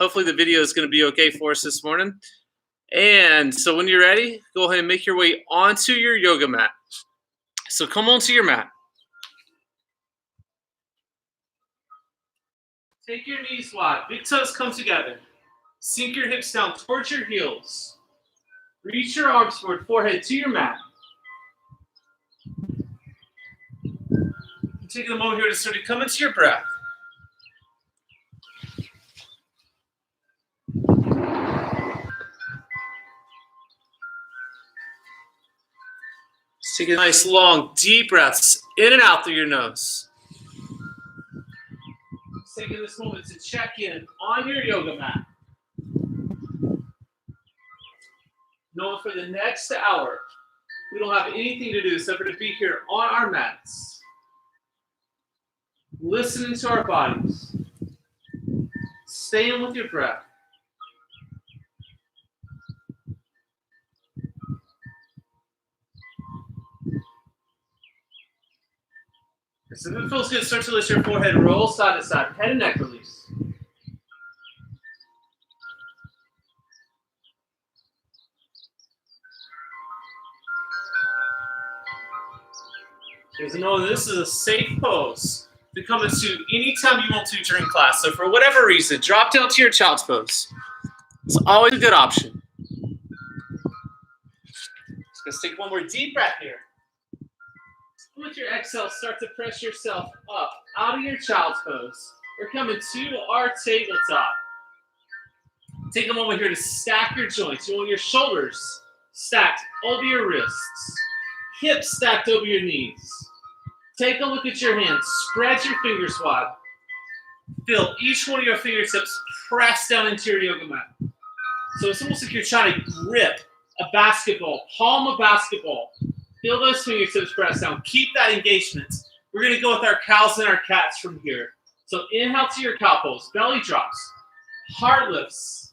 Hopefully the video is going to be okay for us this morning. And so when you're ready, go ahead and make your way onto your yoga mat. So come onto your mat. Take your knees wide. Big toes come together. Sink your hips down towards your heels. Reach your arms forward, forehead to your mat. Taking a moment here to sort of come into your breath. Just take a nice, long, deep breaths in and out through your nose. Just taking this moment to check in on your yoga mat. Knowing for the next hour, we don't have anything to do except for to be here on our mats. Listening to our bodies. Staying with your breath. So if it feels good, start to lift your forehead, roll side to side, head and neck release. Because know this is a safe pose to come into anytime you want to during class. So for whatever reason, drop down to your child's pose. It's always a good option. Just gonna take one more deep breath here. With your exhale, start to press yourself up out of your child's pose. We're coming to our tabletop. Take a moment here to stack your joints. You want your shoulders stacked over your wrists, hips stacked over your knees. Take a look at your hands. Spread your fingers wide. Feel each one of your fingertips press down into your yoga mat. So it's almost like you're trying to grip a basketball, palm a basketball. Feel those fingertips press down. Keep that engagement. We're going to go with our cows and our cats from here. So inhale to your cow pose. Belly drops. Heart lifts.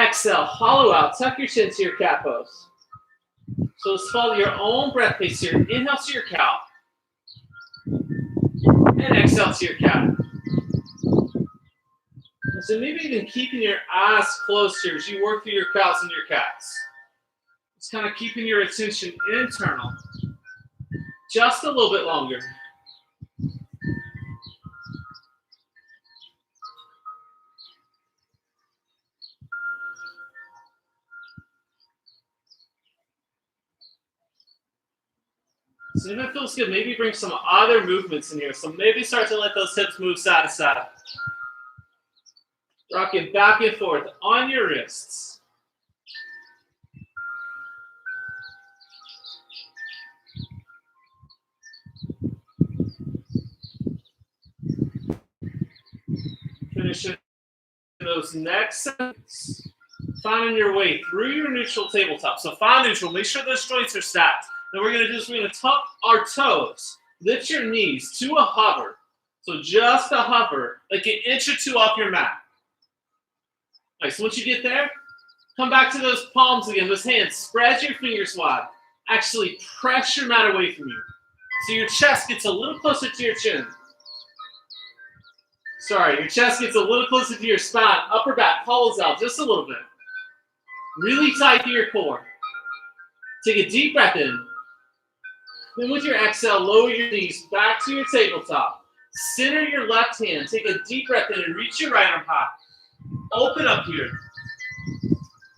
Exhale. Hollow out. Tuck your chin to your cat pose. So let's follow your own breath pace here. Inhale to your cow. And exhale to your cat. So maybe even keeping your eyes closed here as you work through your cows and your cats. It's kind of keeping your attention internal. Just a little bit longer. So if it feels good, maybe bring some other movements in here. So maybe start to let those hips move side to side. Rocking back and forth on your wrists. Finishing those next seconds. Finding your way through your neutral tabletop. So find neutral. Make sure those joints are stacked. Then we're going to do is we're going to tuck our toes. Lift your knees to a hover. So just a hover, like an inch or two off your mat. All right, so once you get there, come back to those palms again, those hands. Spread your fingers wide. Actually press your mat away from you. So your chest gets a little closer to your chin. Sorry, your chest gets a little closer to your spine. Upper back hollows out just a little bit. Really tight to your core. Take a deep breath in. Then with your exhale, lower your knees back to your tabletop. Center your left hand. Take a deep breath in and reach your right arm high. Open up here.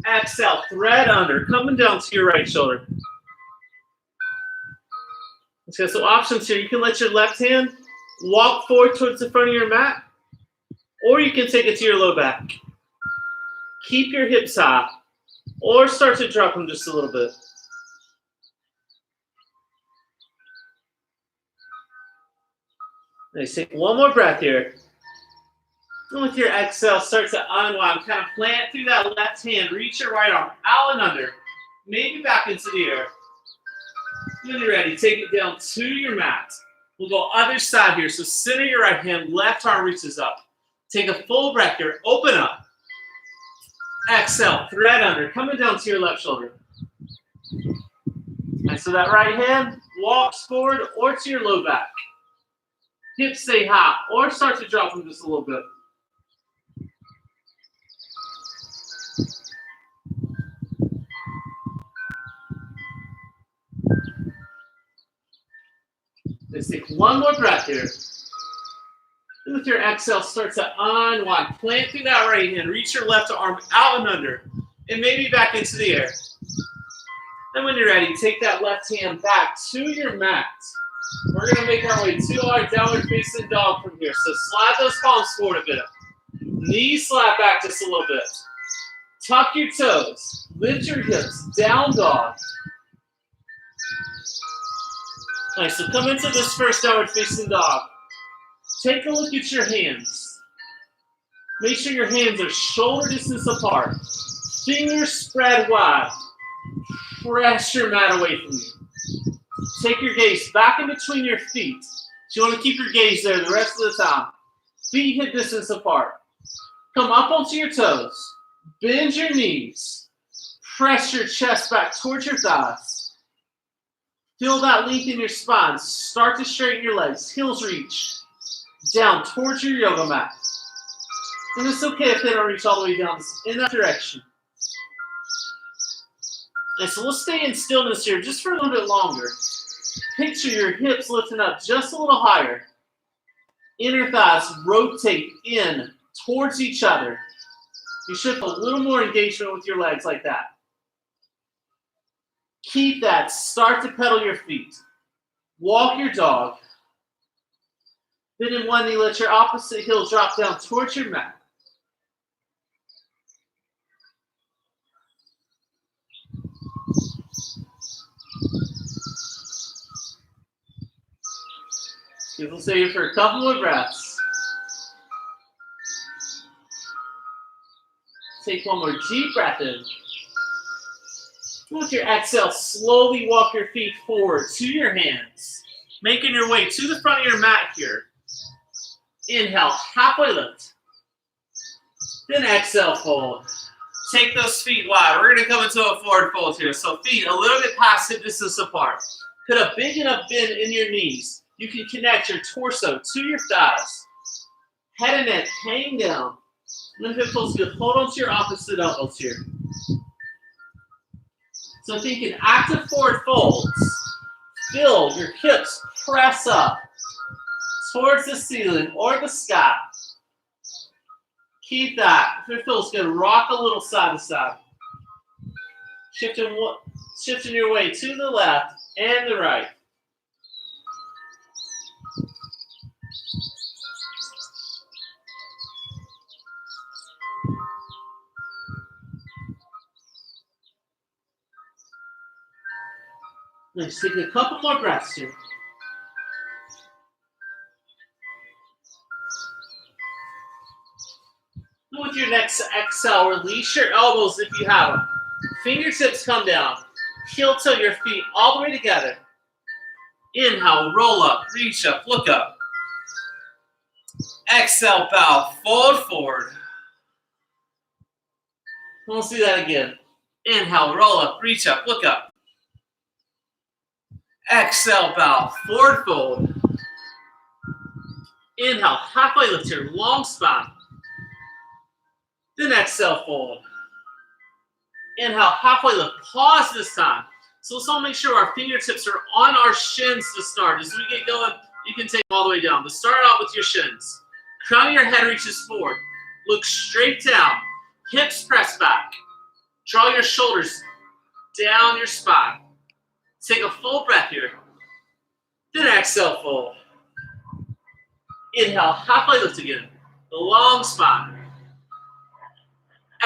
Exhale, thread under, coming down to your right shoulder. Okay, so options here. You can let your left hand walk forward towards the front of your mat, or you can take it to your low back. Keep your hips high, or start to drop them just a little bit. Nice. Take one more breath here. And with your exhale, start to unwind. Kind of plant through that left hand. Reach your right arm out and under. Maybe back into the air. When you're ready, take it down to your mat. We'll go other side here. So center your right hand. Left arm reaches up. Take a full breath here. Open up. Exhale. Thread under. Coming down to your left shoulder. And so that right hand walks forward or to your low back. Hips stay high or start to drop them just a little bit. Let's take one more breath here. And with your exhale, start to unwind. Plant through that right hand. Reach your left arm out and under. And maybe back into the air. And when you're ready, take that left hand back to your mat. We're going to make our way to our downward facing dog from here. So slide those palms forward a bit. Knees slide back just a little bit. Tuck your toes. Lift your hips. Down dog. Nice. So come into this first downward facing dog. Take a look at your hands. Make sure your hands are shoulder distance apart. Fingers spread wide. Press your mat away from you. Take your gaze back in between your feet. So you want to keep your gaze there the rest of the time. Feet hip distance apart. Come up onto your toes. Bend your knees. Press your chest back towards your thighs. Feel that length in your spine. Start to straighten your legs. Heels reach down towards your yoga mat. And it's okay if they don't reach all the way down in that direction. And so we'll stay in stillness here just for a little bit longer. Picture your hips lifting up just a little higher. Inner thighs rotate in towards each other. You should have a little more engagement with your legs like that. Keep that. Start to pedal your feet. Walk your dog. Then in one knee, let your opposite heel drop down towards your mat. We'll stay here for a couple more breaths. Take one more deep breath in. With your exhale, slowly walk your feet forward to your hands, making your way to the front of your mat here. Inhale, halfway lift. Then exhale, fold. Take those feet wide. We're going to come into a forward fold here. So feet a little bit past hip distance apart. Put a big enough bend in your knees. You can connect your torso to your thighs. Head and neck hang down. And if it feels good, hold on to your opposite elbows here. So thinking active forward folds. Feel your hips press up towards the ceiling or the sky. Keep that. If it feels good, rock a little side to side. Shifting your way to the left and the right. Let's take a couple more breaths here. With your next exhale, release your elbows if you have them. Fingertips come down. Heel toe your feet all the way together. Inhale, roll up, reach up, look up. Exhale, bow, fold forward. We'll see that again. Inhale, roll up, reach up, look up. Exhale, bow, forward fold. Inhale, halfway lift here, long spine. Then exhale, fold. Inhale, halfway lift. Pause this time. So let's all make sure our fingertips are on our shins to start. As we get going, you can take them all the way down. But start out with your shins. Crown of your head reaches forward. Look straight down. Hips press back. Draw your shoulders down your spine. Take a full breath here. Then exhale, fold. Inhale, halfway lift again. The long spine.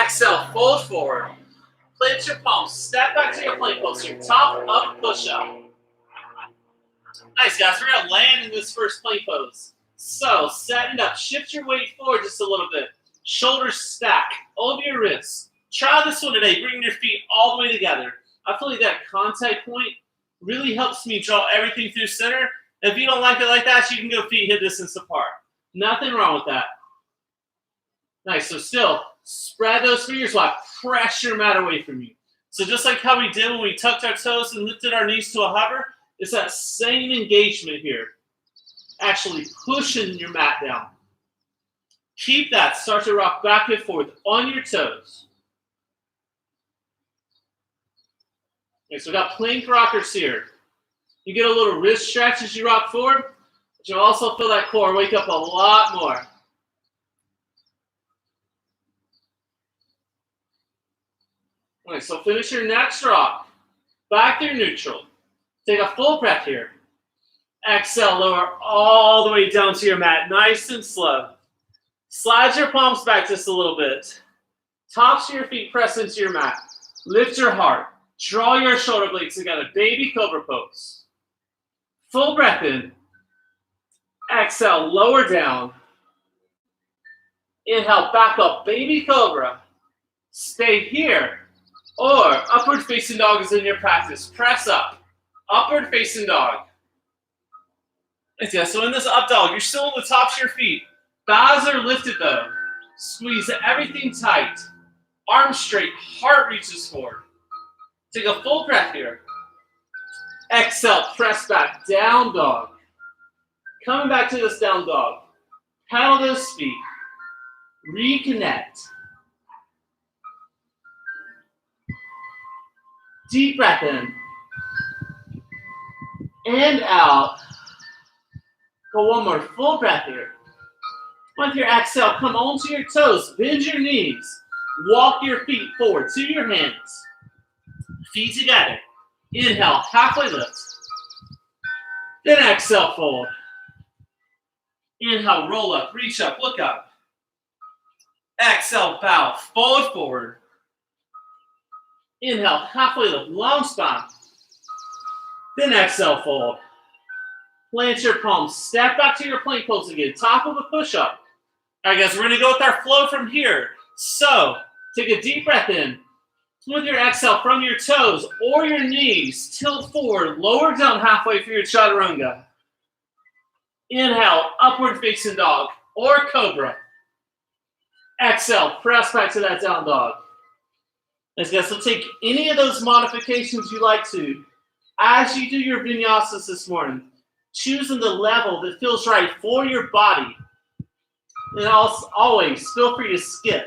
Exhale, fold forward. Plant your palms. Step back to your plank pose. Your top up push up. Nice, guys. We're going to land in this first plank pose. So, setting up. Shift your weight forward just a little bit. Shoulders stack over your wrists. Try this one today. Bring your feet all the way together. I feel like that contact point really helps me draw everything through center. If you don't like it like that, you can go feet hip distance apart. Nothing wrong with that. Nice. So still, spread those fingers wide. Press your mat away from you. So just like how we did when we tucked our toes and lifted our knees to a hover, it's that same engagement here. Actually pushing your mat down. Keep that. Start to rock back and forth on your toes. Okay, so we got plank rockers here. You get a little wrist stretch as you rock forward, but you'll also feel that core wake up a lot more. Okay, so finish your next rock. Back to neutral. Take a full breath here. Exhale, lower all the way down to your mat, nice and slow. Slide your palms back just a little bit. Tops of your feet press into your mat. Lift your heart. Draw your shoulder blades together. Baby cobra pose. Full breath in. Exhale, lower down. Inhale, back up, baby cobra. Stay here. Or upward facing dog is in your practice. Press up. Upward facing dog. Yeah, so in this up dog, you're still on the tops of your feet. Bows are lifted though. Squeeze everything tight. Arms straight, heart reaches forward. Take a full breath here. Exhale, press back, down dog. Coming back to this down dog. Pedal those feet. Reconnect. Deep breath in. And out. Go one more full breath here. With your exhale, come onto your toes. Bend your knees. Walk your feet forward to your hands. Feet together. Inhale, halfway lift. Then exhale, fold. Inhale, roll up, reach up, look up. Exhale, bow, fold forward. Inhale, halfway lift, long spine. Then exhale, fold. Plant your palms, step back to your plank pose again, top of a push-up. All right, guys, we're gonna go with our flow from here. So, take a deep breath in. With your exhale from your toes or your knees, tilt forward, lower down halfway for your chaturanga. Inhale, upward facing dog or cobra. Exhale, press back to that down dog. Let's go. So take any of those modifications you like to as you do your vinyasas this morning, choosing the level that feels right for your body. And also, always feel free to skip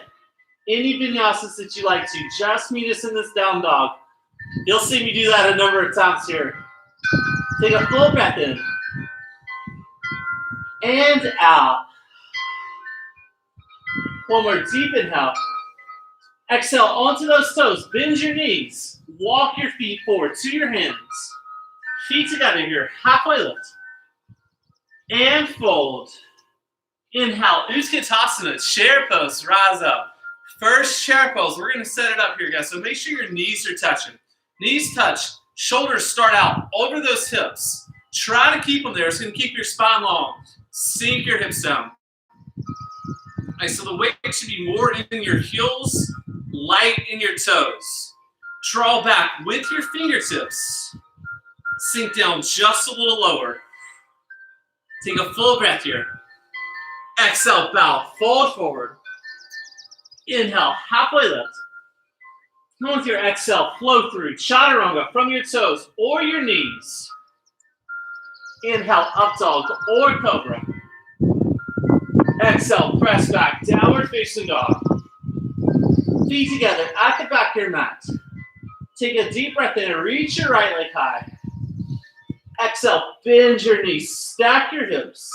any vinyasas that you like to. Just meet us in this down dog. You'll see me do that a number of times here. Take a full breath in. And out. One more deep inhale. Exhale onto those toes. Bend your knees. Walk your feet forward to your hands. Feet together here. Halfway lift. And fold. Inhale. Utkatasana. Chair pose. Rise up. First chair pose. We're going to set it up here, guys. So make sure your knees are touching. Knees touch. Shoulders start out over those hips. Try to keep them there. It's going to keep your spine long. Sink your hips down. Okay, so the weight should be more in your heels, light in your toes. Draw back with your fingertips. Sink down just a little lower. Take a full breath here. Exhale, bow, fold forward. Inhale, halfway lift. Come with your exhale, flow through chaturanga from your toes or your knees. Inhale, up dog or cobra. Exhale, press back, downward facing dog. Feet together at the back of your mat. Take a deep breath in and reach your right leg high. Exhale, bend your knees, stack your hips.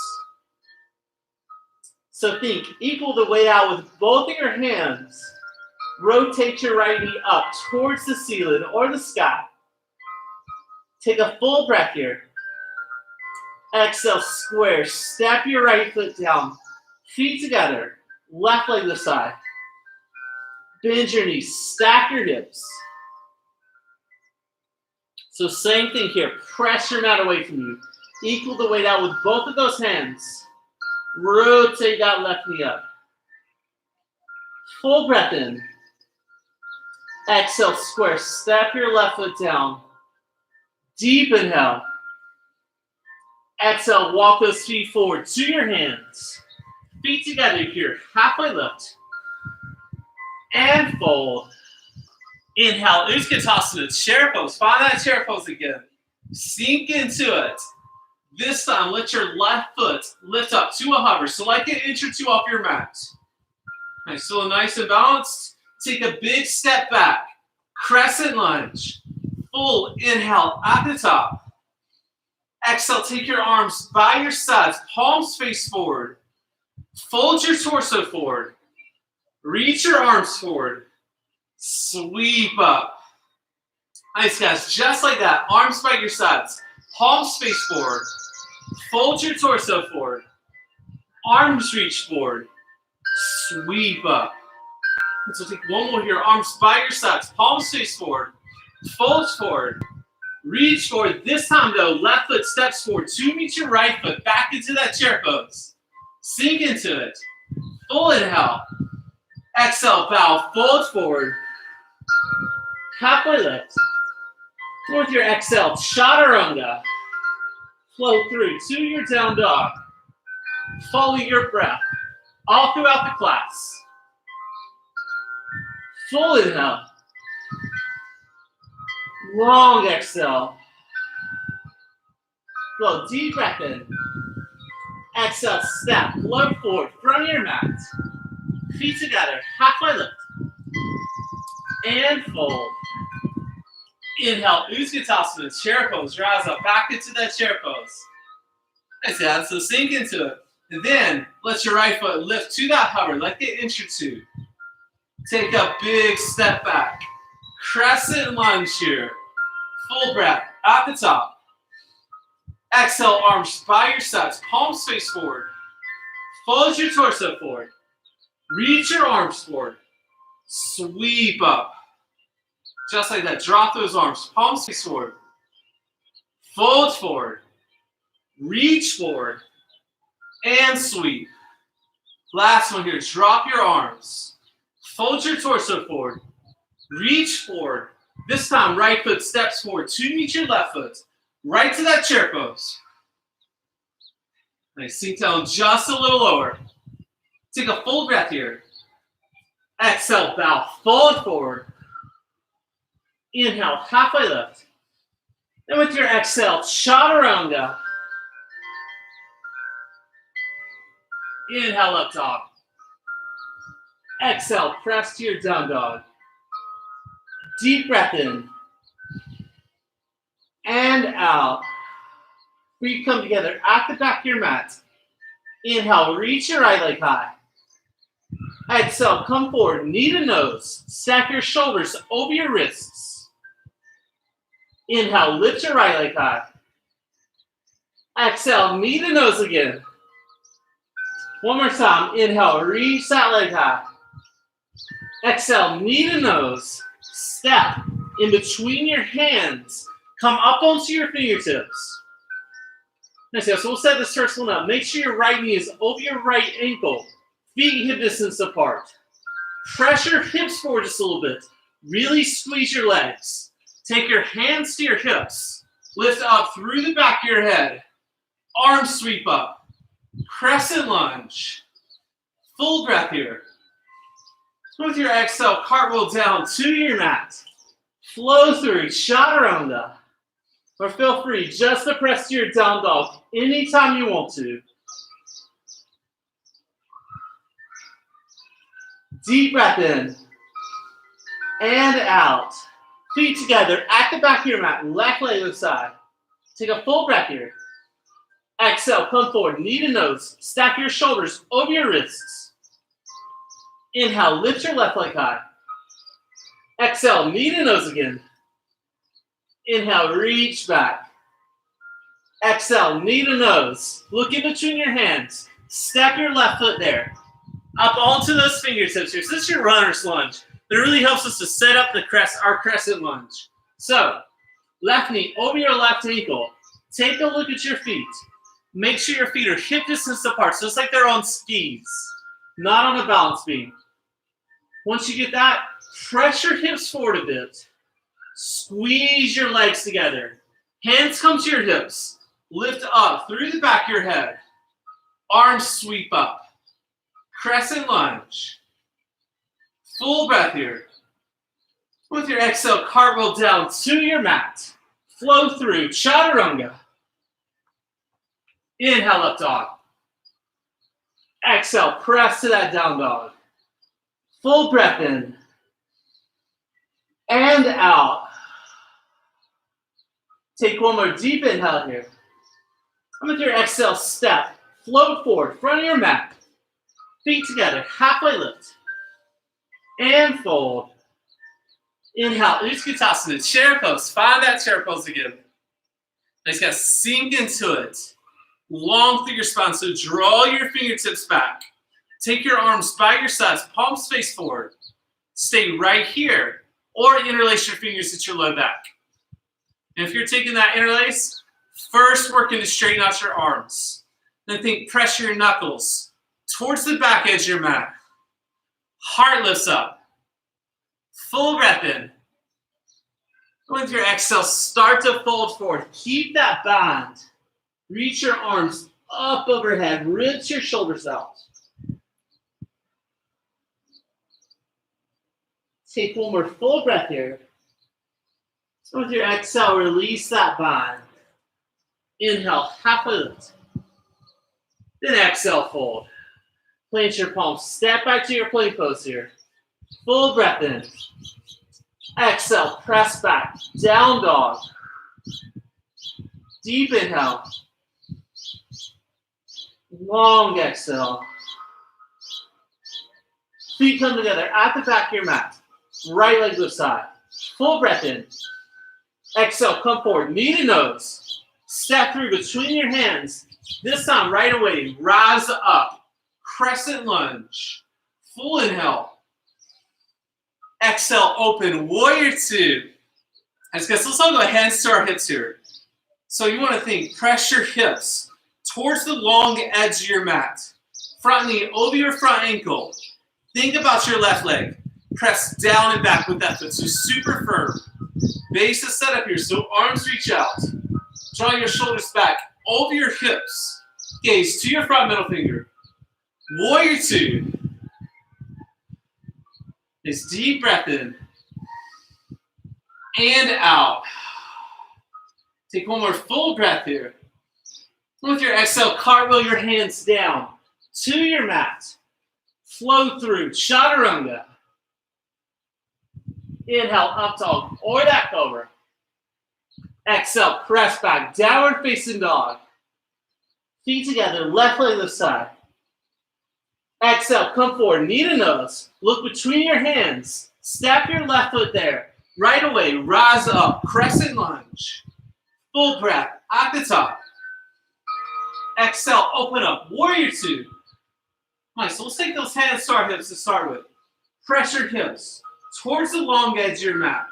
So think, equal the weight out with both of your hands. Rotate your right knee up towards the ceiling or the sky. Take a full breath here. Exhale, square, step your right foot down. Feet together, left leg to the side. Bend your knees, stack your hips. So same thing here, press your mat away from you. Equal the weight out with both of those hands. Rotate that left knee up. Full breath in. Exhale, square, step your left foot down. Deep inhale. Exhale, walk those feet forward to your hands. Feet together here, halfway lift. And fold. Inhale, Utkatasana, chair pose. Find that chair pose again. Sink into it. This time, let your left foot lift up to a hover. So like an inch or two off your mat. Okay, so nice and balanced. Take a big step back. Crescent lunge. Full Full inhale at the top. Exhale, take your arms by your sides, palms face forward. Fold your torso forward. Reach your arms forward. Sweep up. Nice, guys. Just like that. Arms by your sides. Palms face forward. Fold your torso forward. Arms reach forward. Sweep up. So take one more here. Arms by your sides. Palms face forward. Fold forward. Reach forward. This time, though, left foot steps forward to meet your right foot. Back into that chair pose. Sink into it. Full inhale. Exhale, bow. Fold forward. Halfway lift. With your exhale, chaturanga. Flow through to your down dog. Follow your breath all throughout the class. Full inhale. Long exhale. Flow, deep breath in. Exhale, step, flow forward from your mat. Feet together, halfway lift. And fold. Inhale, Utkatasana, chair pose. Rise up, back into that chair pose. Nice, yeah, so sink into it. And then, let your right foot lift to that hover, like an inch or two. Take a big step back. Crescent lunge here. Full breath at the top. Exhale, arms by your sides, palms face forward. Fold your torso forward. Reach your arms forward. Sweep up. Just like that. Drop those arms, palms face forward. Fold forward. Reach forward. And sweep. Last one here. Drop your arms. Fold your torso forward. Reach forward. This time, right foot steps forward to meet your left foot. Right to that chair pose. Nice. Sink down just a little lower. Take a full breath here. Exhale, bow. Fold forward. Inhale, halfway lift. And with your exhale, chaturanga. Inhale, up dog. Exhale, press to your down dog. Deep breath in. And out. Feet come together at the back of your mat. Inhale, reach your right leg high. Exhale, come forward, knee to nose. Stack your shoulders over your wrists. Inhale, lift your right leg high. Exhale, knee to nose again. One more time. Inhale, reach that leg high. Exhale, knee to nose. Step in between your hands. Come up onto your fingertips. Nice. So we'll set this first one up. Make sure your right knee is over your right ankle. Feet hip distance apart. Pressure hips forward just a little bit. Really squeeze your legs. Take your hands to your hips. Lift up through the back of your head. Arms sweep up. Crescent lunge. Full breath here. With your exhale, cartwheel down to your mat. Flow through, chaturanga. Or feel free just to press to your down dog anytime you want to. Deep breath in. And out. Feet together at the back of your mat. Left leg to the side. Take a full breath here. Exhale, come forward, knee to nose. Stack your shoulders over your wrists. Inhale, lift your left leg high. Exhale, knee to nose again. Inhale, reach back. Exhale, knee to nose. Look in between your hands. Step your left foot there. Up onto those fingertips here. So this is your runner's lunge. It really helps us to set up our crescent lunge. So, left knee over your left ankle. Take a look at your feet. Make sure your feet are hip distance apart, so it's like they're on skis, not on a balance beam. Once you get that, press your hips forward a bit. Squeeze your legs together. Hands come to your hips. Lift up through the back of your head. Arms sweep up. Crescent lunge. Full breath here. With your exhale, cartwheel down to your mat. Flow through, chaturanga. Inhale, up dog. Exhale, press to that down dog. Full breath in. And out. Take one more deep inhale here. And with your exhale, step, float forward, front of your mat. Feet together, halfway lift. And fold. Inhale, Utkatasana, chair pose. Find that chair pose again. Just gotta sink into it. Long through your spine, so draw your fingertips back. Take your arms by your sides, palms face forward. Stay right here, or interlace your fingers at your low back. And if you're taking that interlace, first working to straighten out your arms. Then think pressure your knuckles towards the back edge of your mat. Heart lifts up. Full breath in. With your exhale, start to fold forward. Keep that bond. Reach your arms up overhead. Rinse your shoulders out. Take one more full breath here. So with your exhale, release that bond. Inhale, halfway lift. Then exhale, fold. Plant your palms. Step back to your plank pose here. Full breath in. Exhale, press back. Down dog. Deep inhale. Long exhale. Feet come together at the back of your mat. Right leg to the side. Full breath in. Exhale, come forward. Knee to nose. Step through between your hands. This time, right away, rise up. Crescent lunge. Full inhale. Exhale, open. Warrior two. That's good. So let's all go hands to our hips here. So you want to think, press your hips towards the long edge of your mat. Front knee over your front ankle. Think about your left leg. Press down and back with that foot. So super firm. Base is set up here. So arms reach out. Draw your shoulders back over your hips. Gaze to your front middle finger. Warrior two. Nice deep breath in. And out. Take one more full breath here. With your exhale, cartwheel your hands down to your mat. Flow through, chaturanga. Inhale, up dog, or that cobra. Exhale, press back, downward facing dog. Feet together, left leg to the side. Exhale, come forward, knee to nose. Look between your hands. Step your left foot there. Right away, rise up, crescent lunge. Full breath, at the top. Exhale, open up, warrior two. Nice, so let's take those hands to our hips to start with. Press your hips towards the long edge of your mat.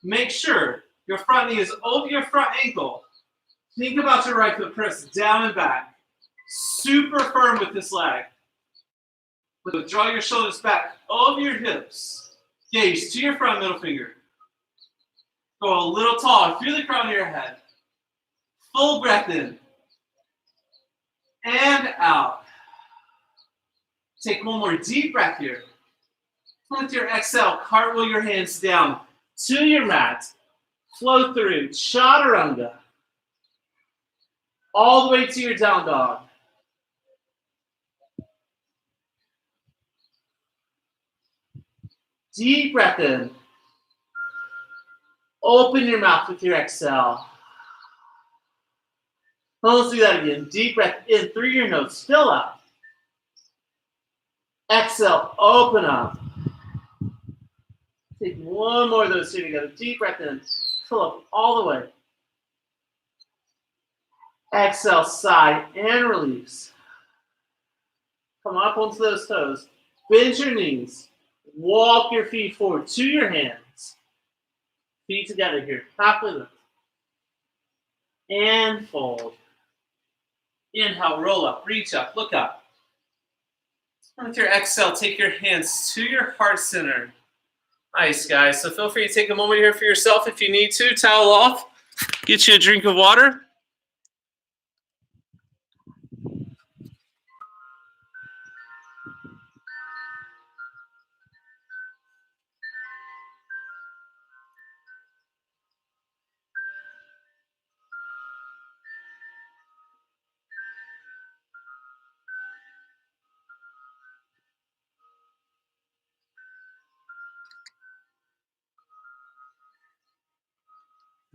Make sure your front knee is over your front ankle. Think about your right foot, press down and back. Super firm with this leg. Draw your shoulders back over your hips. Gaze to your front middle finger. Go a little taller, feel the crown of your head. Full breath in. And out. Take one more deep breath here. With your exhale, cartwheel your hands down to your mat. Flow through, chaturanga. All the way to your down dog. Deep breath in. Open your mouth with your exhale. Let's do that again. Deep breath in through your nose. Fill up. Exhale, open up. Take one more of those two together. Deep breath in. Fill up all the way. Exhale, sigh and release. Come up onto those toes. Bend your knees. Walk your feet forward to your hands. Feet together here. Halfway lift. And fold. Inhale, roll up, reach up, look up. With your exhale, take your hands to your heart center. Nice, guys. So feel free to take a moment here for yourself if you need to. Towel off. Get you a drink of water.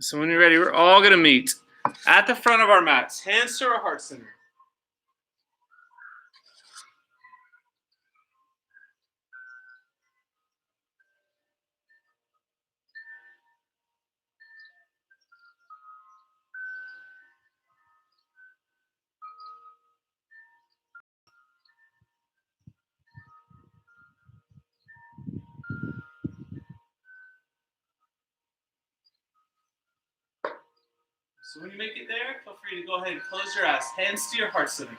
So when you're ready, we're all going to meet at the front of our mats, hands to our heart center. So when you make it there, feel free to go ahead and close your eyes, hands to your heart center.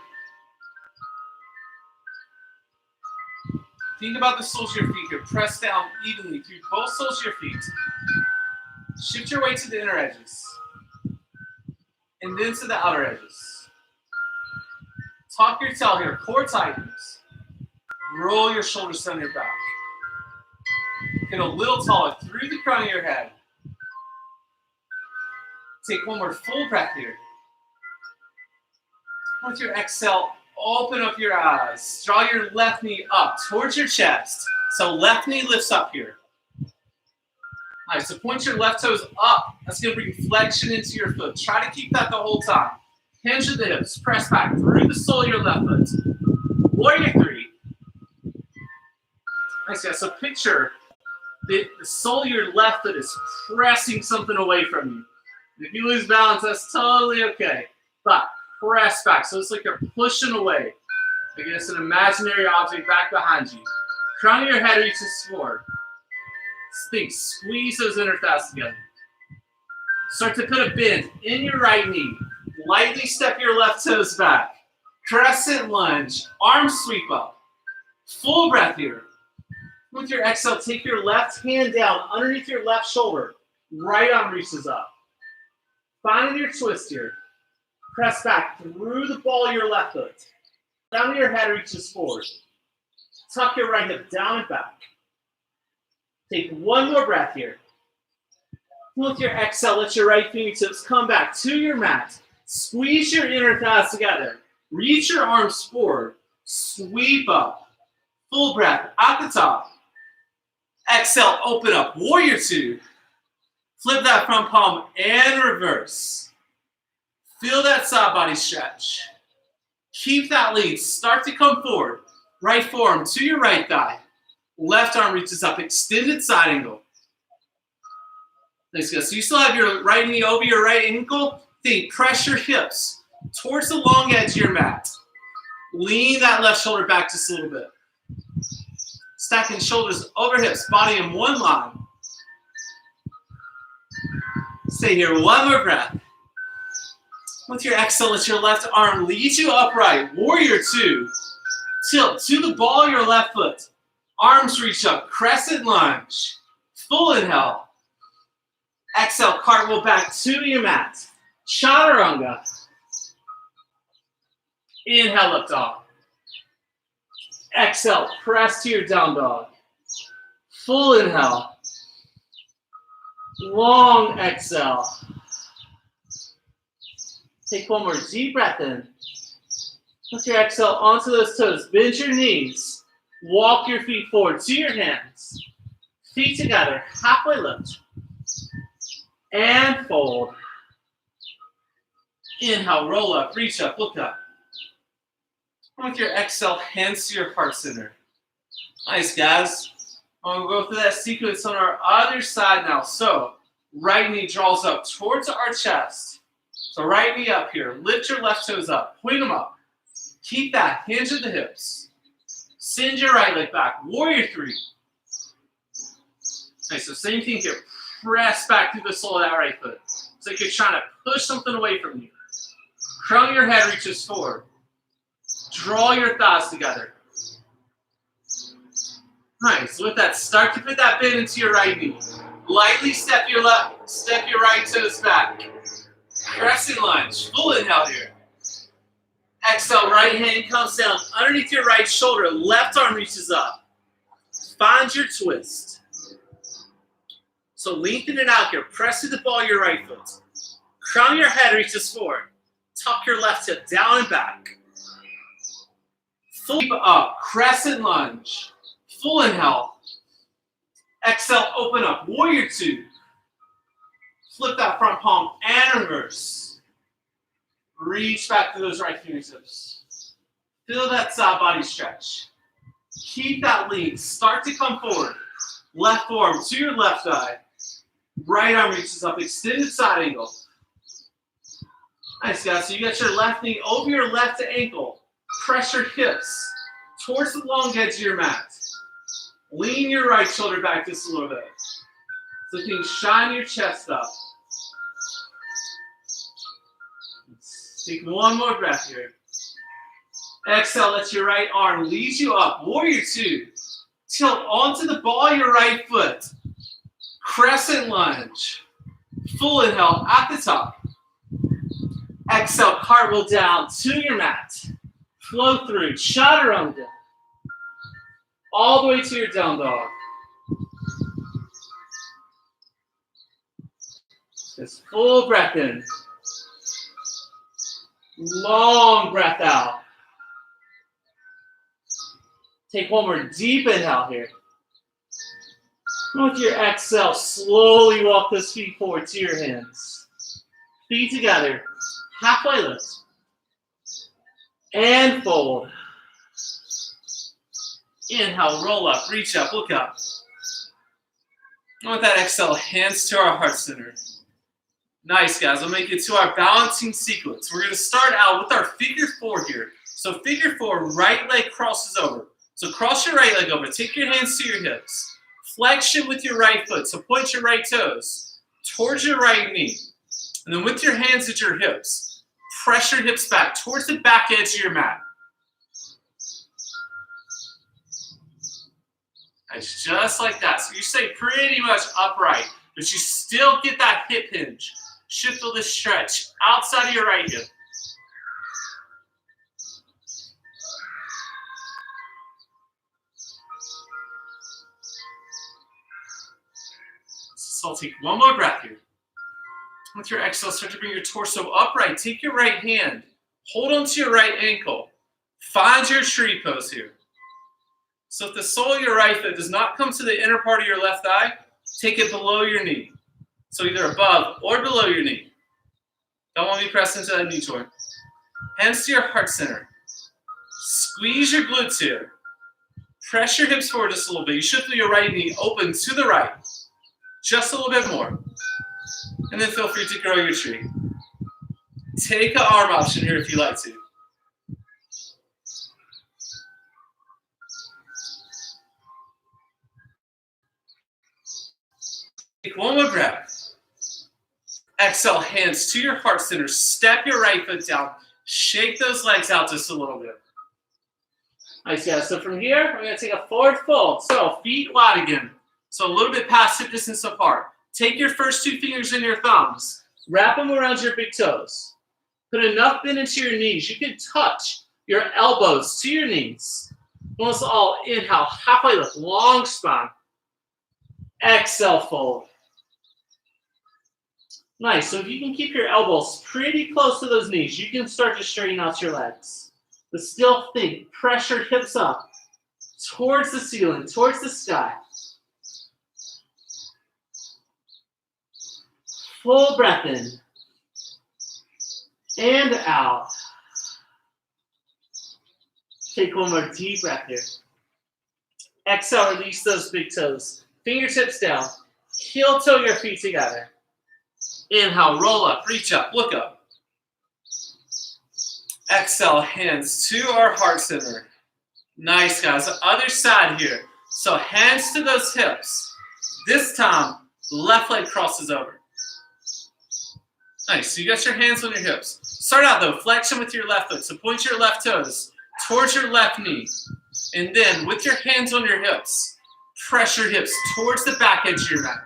Think about the soles of your feet here. Press down evenly through both soles of your feet. Shift your weight to the inner edges. And then to the outer edges. Tuck your tail here, core tightens. Roll your shoulders down your back. Get a little taller through the crown of your head. Take one more full breath here. With your exhale, open up your eyes. Draw your left knee up towards your chest. So left knee lifts up here. All right, so point your left toes up. That's going to bring flexion into your foot. Try to keep that the whole time. Hinge at the hips. Press back through the sole of your left foot. Warrior three. Nice, guys. So picture the sole of your left foot is pressing something away from you. If you lose balance, that's totally okay. But press back. So it's like you're pushing away against an imaginary object back behind you. Crown of your head reaches forward. Think, squeeze those inner thighs together. Start to put a bend in your right knee. Lightly step your left toes back. Crescent lunge. Arms sweep up. Full breath here. With your exhale, take your left hand down underneath your left shoulder. Right arm reaches up. Finding your twist here. Press back through the ball of your left foot. Down to your head reaches forward. Tuck your right hip down and back. Take one more breath here. With your exhale, let your right fingertips come back to your mat. Squeeze your inner thighs together. Reach your arms forward. Sweep up. Full breath at the top. Exhale, open up. Warrior two. Flip that front palm and reverse. Feel that side body stretch. Keep that lead. Start to come forward. Right forearm to your right thigh. Left arm reaches up. Extended side angle. Nice, guys. So you still have your right knee over your right ankle. Think, press your hips towards the long edge of your mat. Lean that left shoulder back just a little bit. Stacking shoulders over hips, body in one line. Stay here, one more breath. With your exhale, let your left arm lead you upright. Warrior two. Tilt to the ball of your left foot. Arms reach up, crescent lunge. Full inhale. Exhale, cartwheel back to your mat. Chaturanga. Inhale, up dog. Exhale, press to your down dog. Full inhale. Long exhale. Take one more deep breath in. Put your exhale onto those toes. Bend your knees. Walk your feet forward to your hands. Feet together, halfway lift. And fold. Inhale, roll up, reach up, look up. With your exhale, hands to your heart center. Nice, guys. We'll go through that sequence on our other side now. So, right knee draws up towards our chest. So right knee up here. Lift your left toes up. Point them up. Keep that. Hinge at the hips. Send your right leg back. Warrior three. Okay, so same thing here. Press back through the sole of that right foot. It's like you're trying to push something away from you. Crown of your head reaches forward. Draw your thighs together. Nice. With that, start to put that bend into your right knee. Lightly step your right toes back. Crescent lunge. Full inhale here. Exhale, right hand comes down underneath your right shoulder. Left arm reaches up. Find your twist. So lengthen it out here. Press to the ball of your right foot. Crown of your head reaches forward. Tuck your left hip down and back. Full up. Crescent lunge. Full inhale. Exhale, open up. Warrior two. Flip that front palm and reverse. Reach back to those right fingertips. Feel that side body stretch. Keep that lean. Start to come forward. Left forearm to your left thigh. Right arm reaches up. Extended side angle. Nice, guys. So you got your left knee over your left ankle. Press your hips towards the long edge of your mat. Lean your right shoulder back just a little bit. So you can shine your chest up. Take one more breath here. Exhale, let your right arm lead you up. Warrior two. Tilt onto the ball of your right foot. Crescent lunge. Full inhale at the top. Exhale, cartwheel down to your mat. Flow through, chaturanga. All the way to your down dog. Just full breath in. Long breath out. Take one more deep inhale here. With your exhale, slowly walk those feet forward to your hands. Feet together. Halfway lift. And fold. Inhale, roll up, reach up, look up. And with that exhale, hands to our heart center. Nice, guys. We'll make it to our balancing sequence. We're going to start out with our figure four here. So figure four, right leg crosses over. So cross your right leg over. Take your hands to your hips. Flexion with your right foot. So point your right toes towards your right knee. And then with your hands at your hips, press your hips back towards the back edge of your mat. Nice, just like that. So you stay pretty much upright, but you still get that hip hinge. Shift a little stretch outside of your right hip. So I'll take one more breath here. With your exhale, start to bring your torso upright. Take your right hand. Hold onto your right ankle. Find your tree pose here. So if the sole of your right foot does not come to the inner part of your left thigh, take it below your knee. So either above or below your knee. Don't want to be pressed into that knee joint. Hands to your heart center. Squeeze your glutes here. Press your hips forward just a little bit. You should feel your right knee open to the right. Just a little bit more. And then feel free to grow your tree. Take an arm option here if you like to. Take one more breath. Exhale, hands to your heart center. Step your right foot down. Shake those legs out just a little bit. Nice, yeah. So from here, we're going to take a forward fold. So feet wide again. So a little bit past hip distance apart. Take your first two fingers in your thumbs. Wrap them around your big toes. Put enough bend into your knees. You can touch your elbows to your knees. Almost all inhale, halfway lift, long spine. Exhale, fold. Nice. So if you can keep your elbows pretty close to those knees, you can start to straighten out your legs. But still think, pressure hips up towards the ceiling, towards the sky. Full breath in. And out. Take one more deep breath here. Exhale, release those big toes. Fingertips down. Heel toe your feet together. Inhale, roll up, reach up, look up. Exhale, hands to our heart center. Nice, guys. The other side here. So hands to those hips. This time, left leg crosses over. Nice. So you got your hands on your hips. Start out, though, flexion with your left foot. So point your left toes towards your left knee. And then, with your hands on your hips, press your hips towards the back edge of your mat.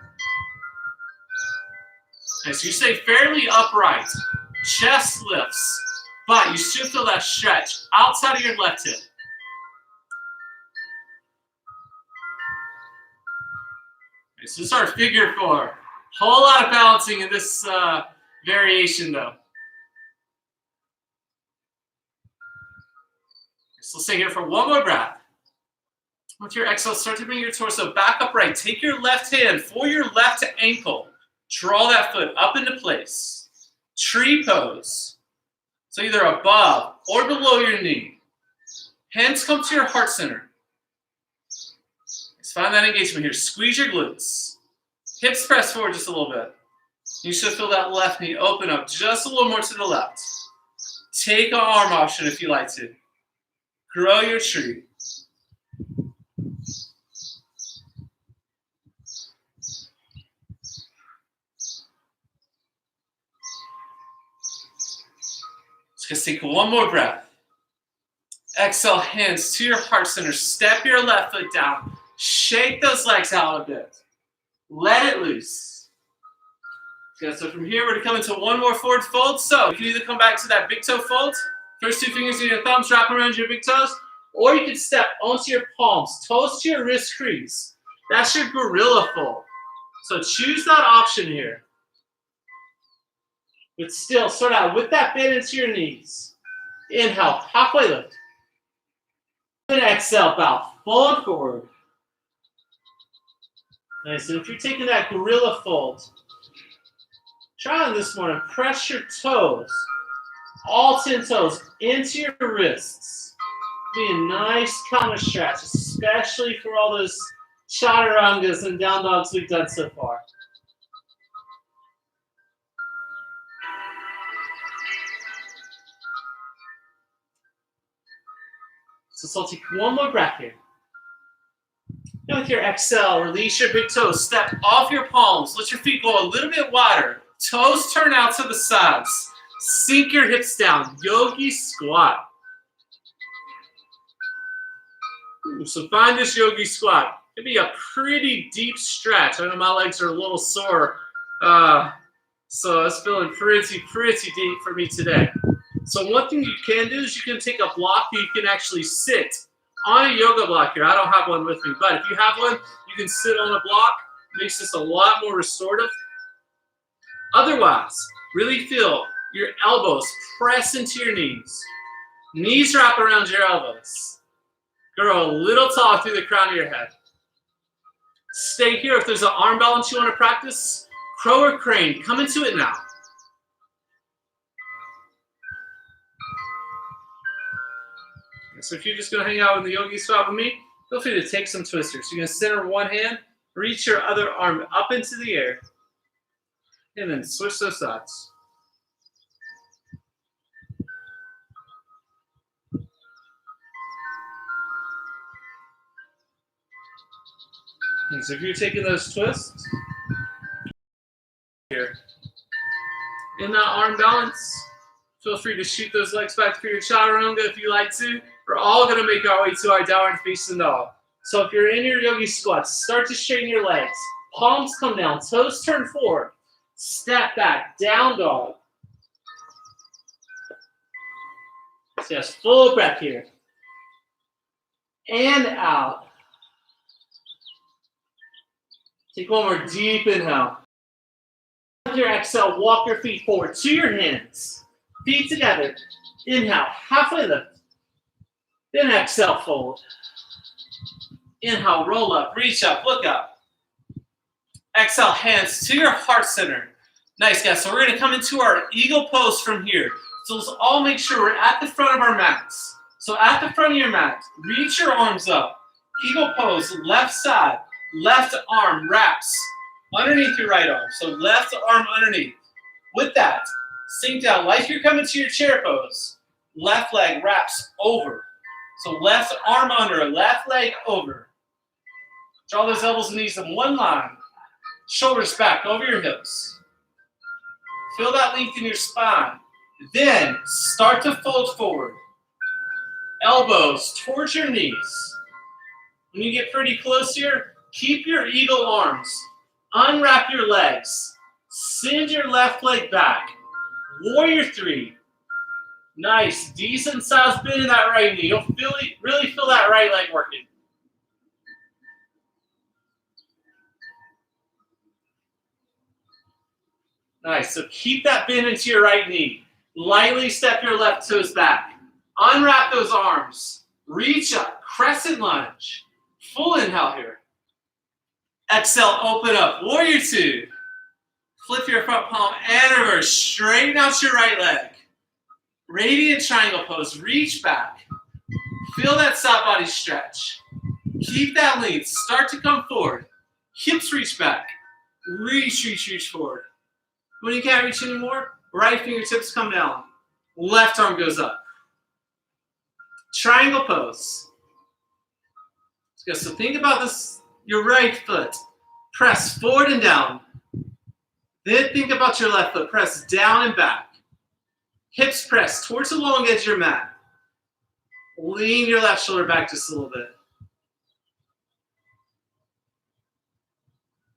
Nice. So you stay fairly upright. Chest lifts. But you still feel that stretch outside of your left hip. Okay, so this is our figure four. Whole lot of balancing in this variation, though. So stay here for one more breath. With your exhale, start to bring your torso back upright. Take your left hand for your left ankle. Draw that foot up into place. Tree pose. So either above or below your knee. Hands come to your heart center. Let's find that engagement here. Squeeze your glutes. Hips press forward just a little bit. You should feel that left knee open up just a little more to the left. Take an arm option if you like to. Grow your tree. Just take one more breath. Exhale, hands to your heart center. Step your left foot down. Shake those legs out a bit. Let it loose. Okay, so from here, we're going to come into one more forward fold. So you can either come back to that big toe fold, first two fingers in your thumbs, wrap around your big toes, or you can step onto your palms, toes to your wrist crease. That's your gorilla fold. So choose that option here. But still, start out with that bend into your knees. Inhale, halfway lift. And exhale, bow, fold forward. Nice, and if you're taking that gorilla fold, try on this one and press your toes, all 10 toes, into your wrists. Be a nice counter stretch, especially for all those chaturangas and down dogs we've done so far. So I'll take one more breath here. And with your exhale, release your big toes. Step off your palms. Let your feet go a little bit wider. Toes turn out to the sides. Sink your hips down. Yogi squat. So find this yogi squat. It'd be a pretty deep stretch. I know my legs are a little sore. So it's feeling pretty deep for me today. So one thing you can do is you can take a block that you can actually sit on a yoga block here. I don't have one with me, but if you have one, you can sit on a block. It makes this a lot more restorative. Otherwise, really feel your elbows press into your knees. Knees wrap around your elbows. Grow a little tall through the crown of your head. Stay here. If there's an arm balance you want to practice, crow or crane, come into it now. So if you're just going to hang out in the yogi spot with me, feel free to take some twisters. You're going to center one hand, reach your other arm up into the air, and then switch those sides. And so if you're taking those twists, here, in that arm balance, feel free to shoot those legs back for your chaturanga if you like to. We're all going to make our way to our downward facing dog. So if you're in your yogi squats, start to straighten your legs. Palms come down, toes turn forward. Step back, down dog. So yes, full breath here. And out. Take one more deep inhale. With your exhale, walk your feet forward to your hands. Feet together. Inhale, halfway lift. Then exhale, fold. Inhale, roll up, reach up, look up. Exhale, hands to your heart center. Nice, guys. So we're going to come into our eagle pose from here. So let's all make sure we're at the front of our mats. So at the front of your mat, reach your arms up. Eagle pose, left side, left arm wraps underneath your right arm. So left arm underneath. With that, sink down like you're coming to your chair pose. Left leg wraps over. So left arm under, left leg over. Draw those elbows and knees in one line. Shoulders back over your hips. Feel that length in your spine. Then start to fold forward. Elbows towards your knees. When you get pretty close here, keep your eagle arms. Unwrap your legs. Send your left leg back. Warrior three. Nice, decent sized bend in that right knee. You'll really feel that right leg working. Nice, so keep that bend into your right knee. Lightly step your left toes back. Unwrap those arms. Reach up, crescent lunge. Full inhale here. Exhale, open up, warrior two. Flip your front palm and reverse. Straighten out your right leg. Radiant triangle pose. Reach back. Feel that side body stretch. Keep that lean. Start to come forward. Hips reach back. Reach forward. When you can't reach anymore, right fingertips come down. Left arm goes up. Triangle pose. Good. So think about this, your right foot. Press forward and down. Then think about your left foot. Press down and back. Hips press towards the long edge of your mat. Lean your left shoulder back just a little bit.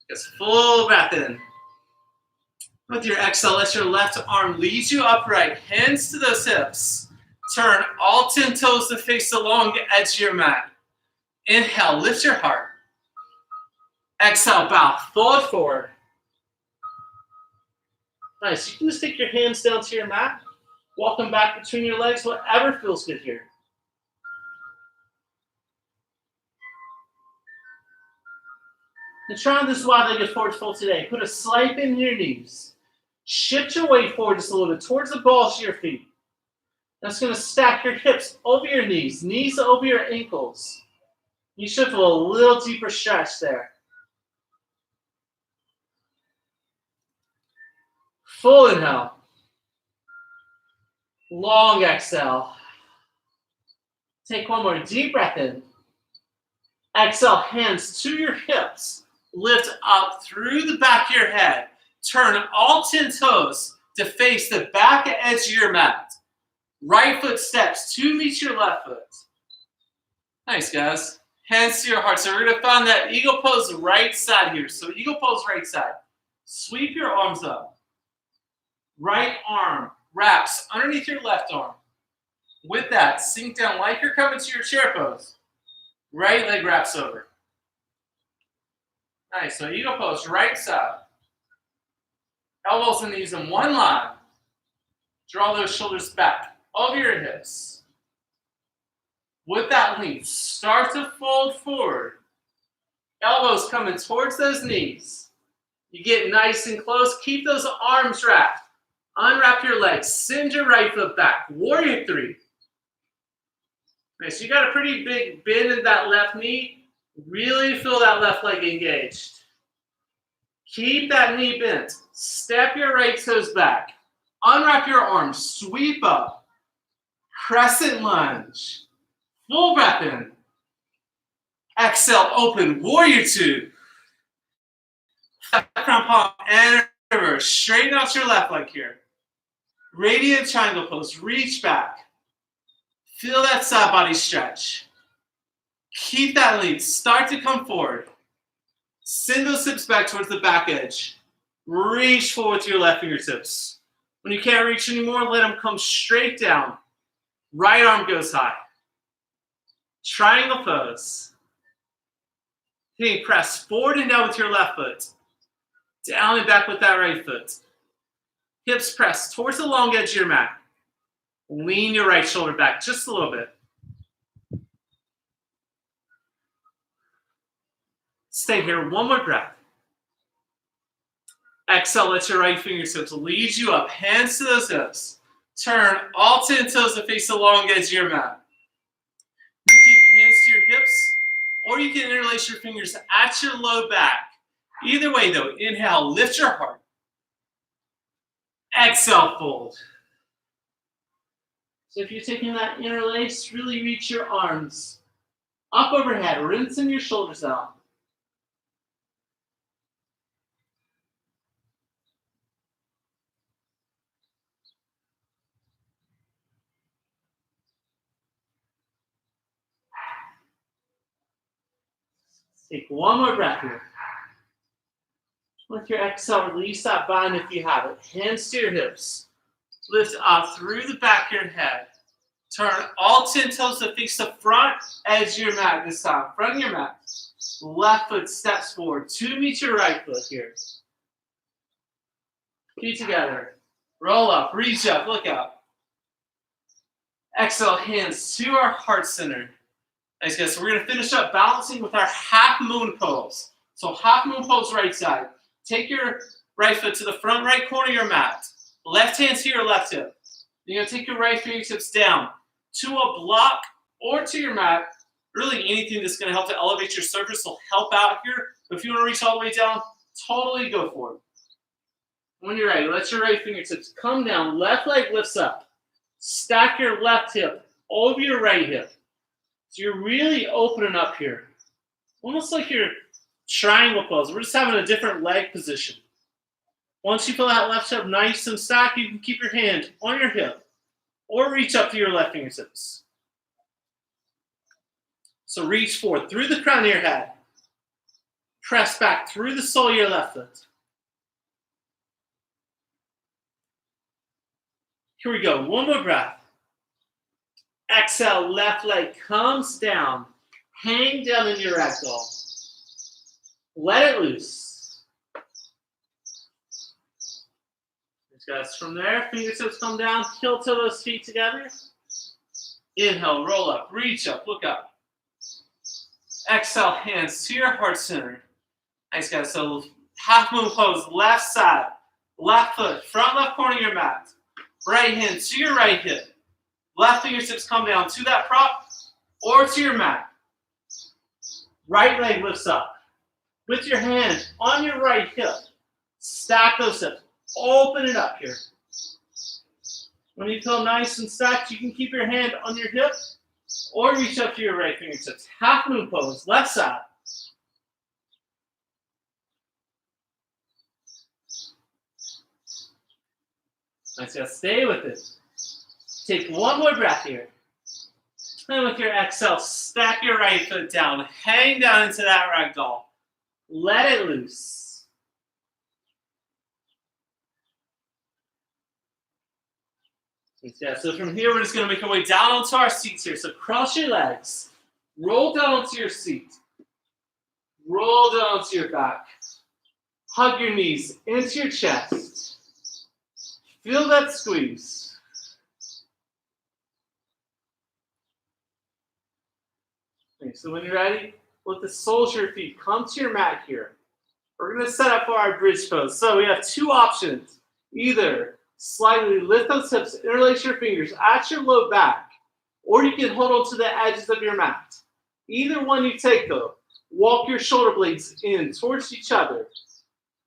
Just full breath in. With your exhale, let your left arm lead you upright. Hands to those hips. Turn all 10 toes to face the long edge of your mat. Inhale, lift your heart. Exhale, bow, fold forward. Nice. You can just take your hands down to your mat. Walk them back between your legs, whatever feels good here. And try on this wide-legged forward fold today. Put a slight bend in your knees. Shift your weight forward just a little bit towards the balls of your feet. That's going to stack your hips over your knees over your ankles. You should feel a little deeper stretch there. Full inhale. Long exhale. Take one more deep breath in. Exhale, hands to your hips. Lift up through the back of your head. Turn all 10 toes to face the back edge of your mat. Right foot steps to meet your left foot. Nice, guys. Hands to your heart. So we're going to find that eagle pose right side here. So eagle pose right side. Sweep your arms up. Right arm wraps underneath your left arm. With that, sink down like you're coming to your chair pose. Right leg wraps over. Nice. So eagle pose right side. Elbows and knees in one line. Draw those shoulders back over your hips. With that lean, start to fold forward. Elbows coming towards those knees. You get nice and close. Keep those arms wrapped. Unwrap your legs. Send your right foot back. Warrior three. Okay, so you got a pretty big bend in that left knee. Really feel that left leg engaged. Keep that knee bent. Step your right toes back. Unwrap your arms. Sweep up. Crescent lunge. Full breath in. Exhale, open. Warrior two. Front palm and reverse. Straighten out your left leg here. Radiant triangle pose. Reach back. Feel that side body stretch. Keep that lean. Start to come forward. Send those hips back towards the back edge. Reach forward with your left fingertips. When you can't reach anymore, let them come straight down. Right arm goes high. Triangle pose. Okay, press forward and down with your left foot. Down and back with that right foot. Hips press towards the long edge of your mat. Lean your right shoulder back just a little bit. Stay here, one more breath. Exhale, let your right fingertips lead you up. Hands to those hips. Turn all 10 toes to face the long edge of your mat. You keep hands to your hips, or you can interlace your fingers at your low back. Either way though, inhale, lift your heart. Exhale, fold. So if you're taking that interlace, really reach your arms up overhead, rinsing your shoulders out. Take one more breath here. With your exhale, release that bind if you have it. Hands to your hips. Lift up through the back of your head. Turn all 10 toes to face the front edge of your mat this time. Front of your mat. Left foot steps forward to meet your right foot here. Feet together. Roll up, reach up, look up. Exhale, hands to our heart center. Nice, guys. So we're going to finish up balancing with our half moon pose. So half moon pose right side. Take your Right foot to the front right corner of your mat. Left hand to your left hip. You're going to take your right fingertips down to a block or to your mat. Really anything that's going to help to elevate your surface will help out here. But if you want to reach all the way down, totally go for it. When you're ready, let your right fingertips come down. Left leg lifts up. Stack your left hip over your right hip. So you're really opening up here. Almost like your triangle pose. We're just having a different leg position. Once you feel that left hip nice and stacked, you can keep your hand on your hip or reach up to your left fingertips. So reach forward through the crown of your head. Press back through the sole of your left foot. Here we go. One more breath. Exhale, left leg comes down. Hang down in your ragdoll. Let it loose. Guys, from there, fingertips come down, heel toe those feet together. Inhale, roll up, reach up, look up. Exhale, hands to your heart center. Nice, guys. So half moon pose, left side, left foot, front left corner of your mat. Right hand to your right hip. Left fingertips come down to that prop or to your mat. Right leg lifts up. With your hand on your right hip, stack those hips. Open it up here. When you feel nice and stacked, you can keep your hand on your hip or reach up to your right fingertips. Half moon pose, left side. Nice, guys. Stay with it. Take one more breath here. And with your exhale, stack your right foot down. Hang down into that ragdoll. Let it loose. Yeah, so from here, we're just going to make our way down onto our seats here. So cross your legs. Roll down onto your seat. Roll down onto your back. Hug your knees into your chest. Feel that squeeze. Okay, so when you're ready, let the soles of your feet come to your mat here. We're going to set up for our bridge pose. So we have two options. Either slightly lift those hips, interlace your fingers at your low back, or you can hold on to the edges of your mat. Either one you take, though, walk your shoulder blades in towards each other.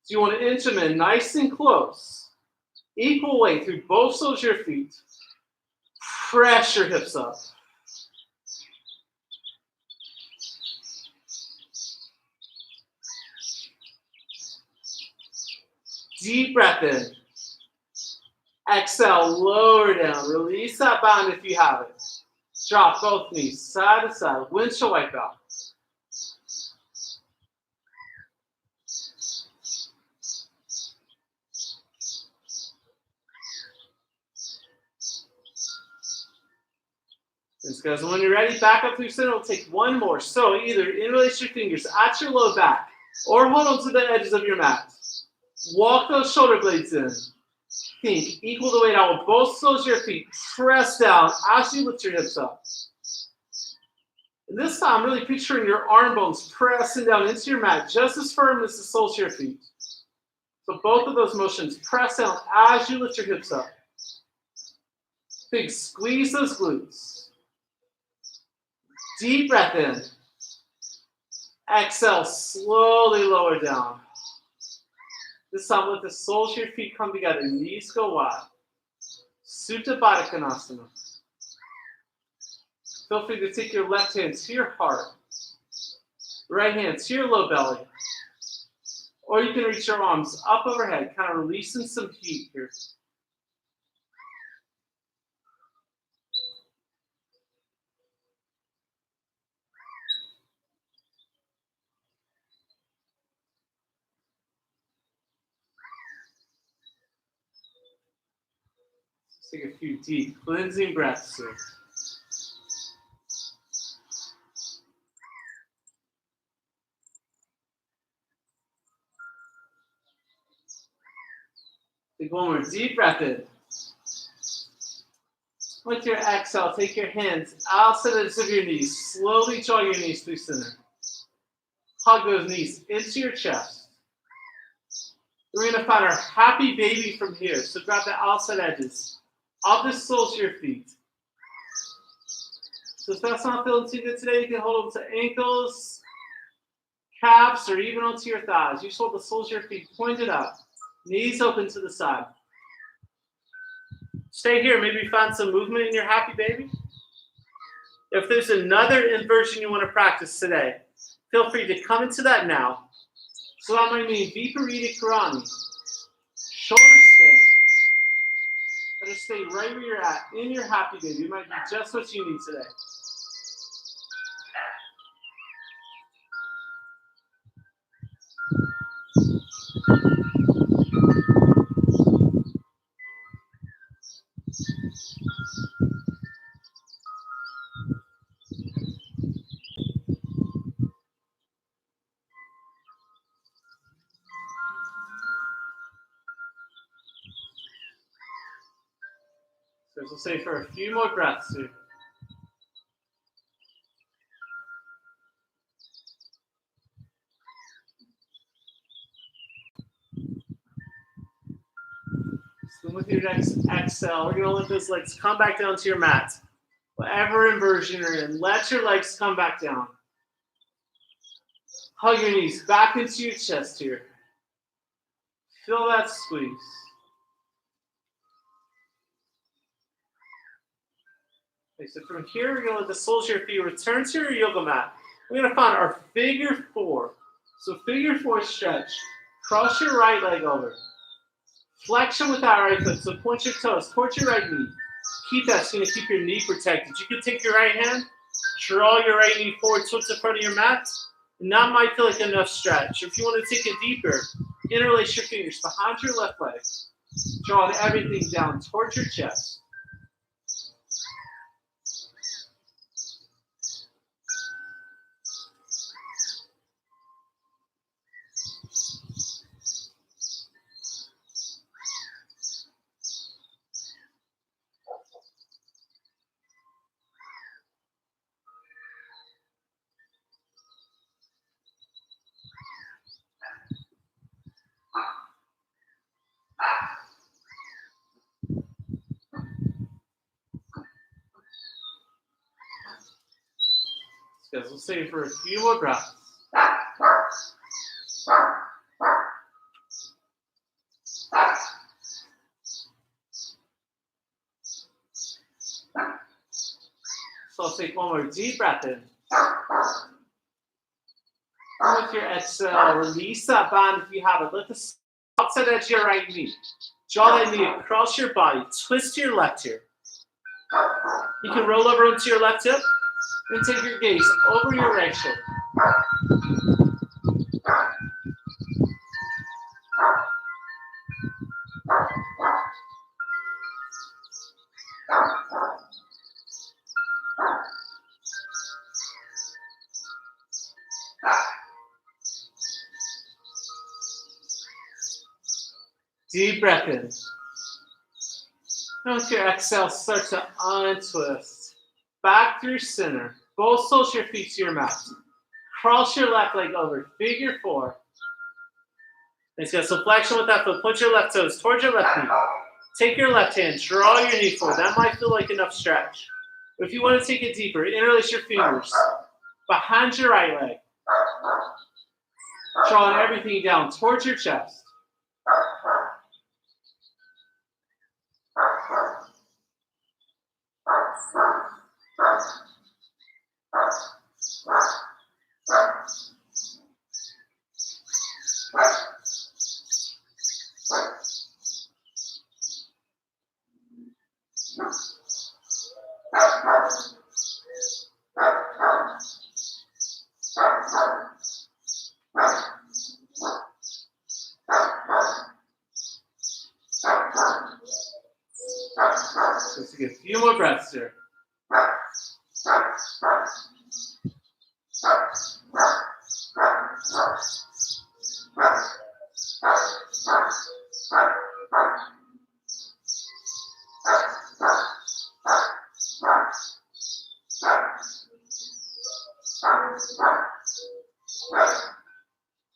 So you want to inch them in nice and close. Equal weight through both soles of your feet. Press your hips up. Deep breath in. Exhale, lower down. Release that bound if you have it. Drop both knees side to side. Windshield wipe out. Guys, when you're ready, back up through center. We'll take one more. So either interlace your fingers at your low back or hold on to the edges of your mat. Walk those shoulder blades in. Think, equal the weight out with both soles of your feet. Press down as you lift your hips up. And this time, really picturing your arm bones pressing down into your mat just as firm as the soles of your feet. So both of those motions press down as you lift your hips up. Think, squeeze those glutes. Deep breath in. Exhale, slowly lower down. This time, let the soles of your feet come together. Knees go wide. Supta Baddha Konasana. Feel free to take your left hand to your heart. Right hand to your low belly. Or you can reach your arms up overhead, kind of releasing some heat here. Take a few deep cleansing breaths here. Take one more deep breath in. With your exhale, take your hands outside the edges of your knees. Slowly draw your knees through center. Hug those knees into your chest. We're going to find our happy baby from here. So grab the outside edges of the soles of your feet. So if that's not feeling too good today, you can hold them to ankles, calves, or even onto your thighs. You just hold the soles of your feet pointed up, knees open to the side. Stay here. Maybe find some movement in your happy baby. If there's another inversion you want to practice today, feel free to come into that now. So that might mean Viparita Karani, shoulder stand. Better stay right where you're at in your happy baby. It might be just what you need today. So we'll stay for a few more breaths here. So with your next exhale, we're going to let those legs come back down to your mat. Whatever inversion you're in, let your legs come back down. Hug your knees back into your chest here. Feel that squeeze. Okay, so from here, we're going to let the soles of your feet return to your yoga mat. We're going to find our figure four. So figure four stretch. Cross your right leg over. Flexion with that right foot. So point your toes towards your right knee. Keep that. It's going to keep your knee protected. You can take your right hand, draw your right knee forward towards the front of your mat. And that might feel like enough stretch. If you want to take it deeper, interlace your fingers behind your left leg. Drawing everything down towards your chest. Guys, we'll stay for a few more breaths. So I'll take one more deep breath in. And with your exhale, release that band if you have it. Lift the outside edge of your right knee. Draw that knee across your body. Twist to your left here. You can roll over onto your left hip and take your gaze over your right shoulder. Deep breath in. And with your exhale, start to untwist. Back through center. Both soles of your feet to your mat. Cross your left leg over. Figure four. Nice, guys. So flexion with that foot. Put your left toes towards your left knee. Take your left hand. Draw your knee forward. That might feel like enough stretch. But if you want to take it deeper, interlace your fingers behind your right leg. Drawing everything down towards your chest. Just take a few more breaths here.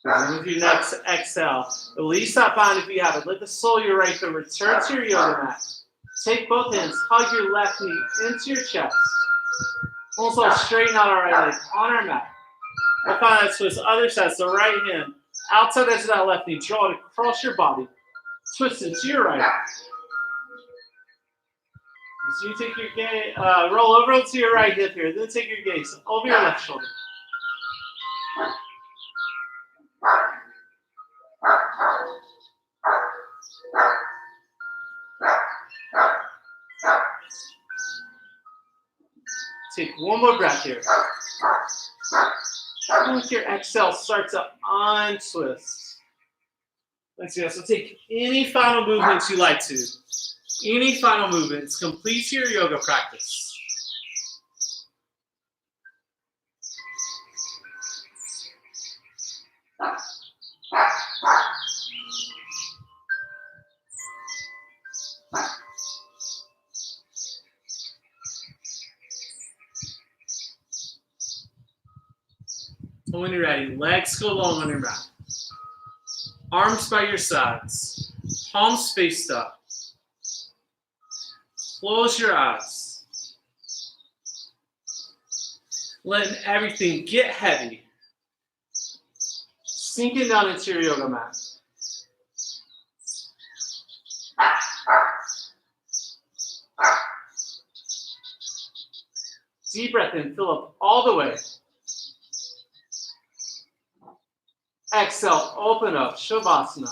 And with your next last exhale. Release that bind if you have it. Let the sole of your right foot return to your yoga mat. Take both hands, hug your left knee into your chest. Also straighten out our right leg on our mat. We'll find that twist. Other side, so right hand, outside edge of that left knee, draw it across your body. Twist into your right. So you take your gaze, roll over to your right hip here, then take your gaze over your left shoulder. Take one more breath here. And with your exhale, start to untwist. Let's see. So take any final movements you like to. Any final movements. Complete your yoga practice. And when you're ready, legs go long on your mat. Arms by your sides. Palms faced up. Close your eyes. Letting everything get heavy. Sinking down into your yoga mat. Deep breath in, fill up all the way. Exhale, open up, Shavasana.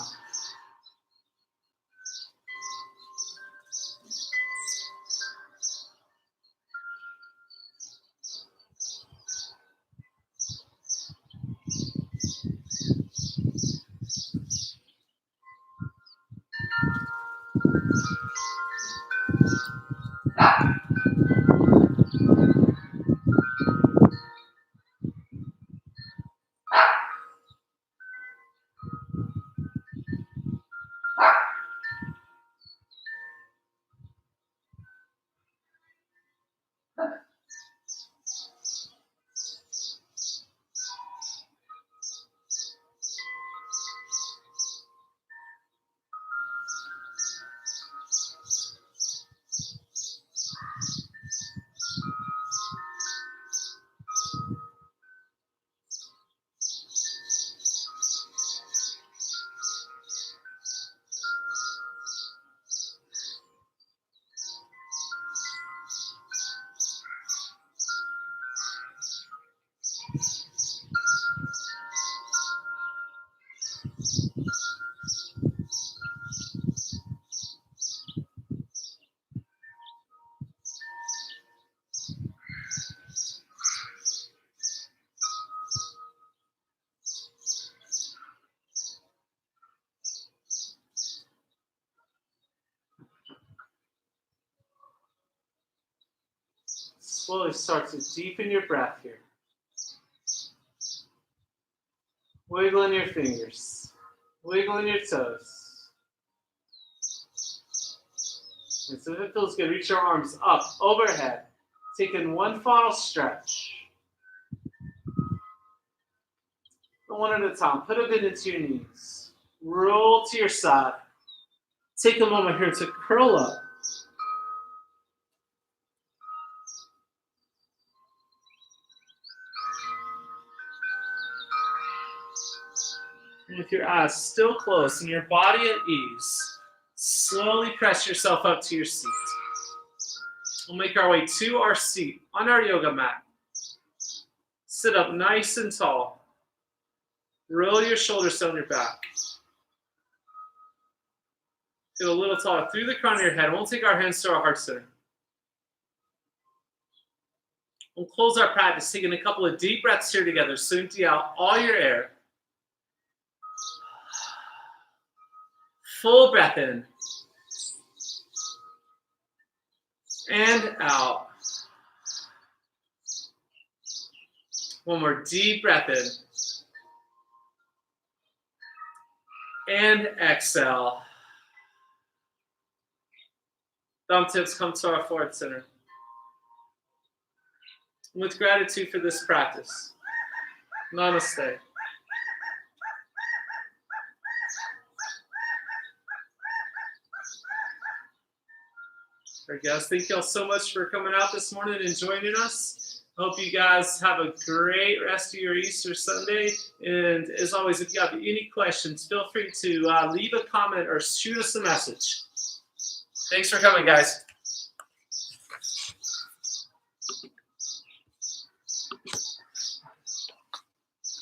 Slowly start to deepen your breath here. Wiggling your fingers. Wiggling your toes. And so if it feels good, reach your arms up, overhead. Taking one final stretch. One at a time. Put a bit into your knees. Roll to your side. Take a moment here to curl up. And with your eyes still closed and your body at ease, slowly press yourself up to your seat. We'll make our way to our seat on our yoga mat. Sit up nice and tall. Roll your shoulders down your back. Get a little taller through the crown of your head. We'll take our hands to our heart center. We'll close our practice, taking a couple of deep breaths here together. So empty out all your air. Full breath in. And out. One more deep breath in. And exhale. Thumb tips come to our fourth center. With gratitude for this practice. Namaste. All right, guys, thank y'all so much for coming out this morning and joining us. Hope you guys have a great rest of your Easter Sunday. And as always, if you have any questions, feel free to leave a comment or shoot us a message. Thanks for coming, guys.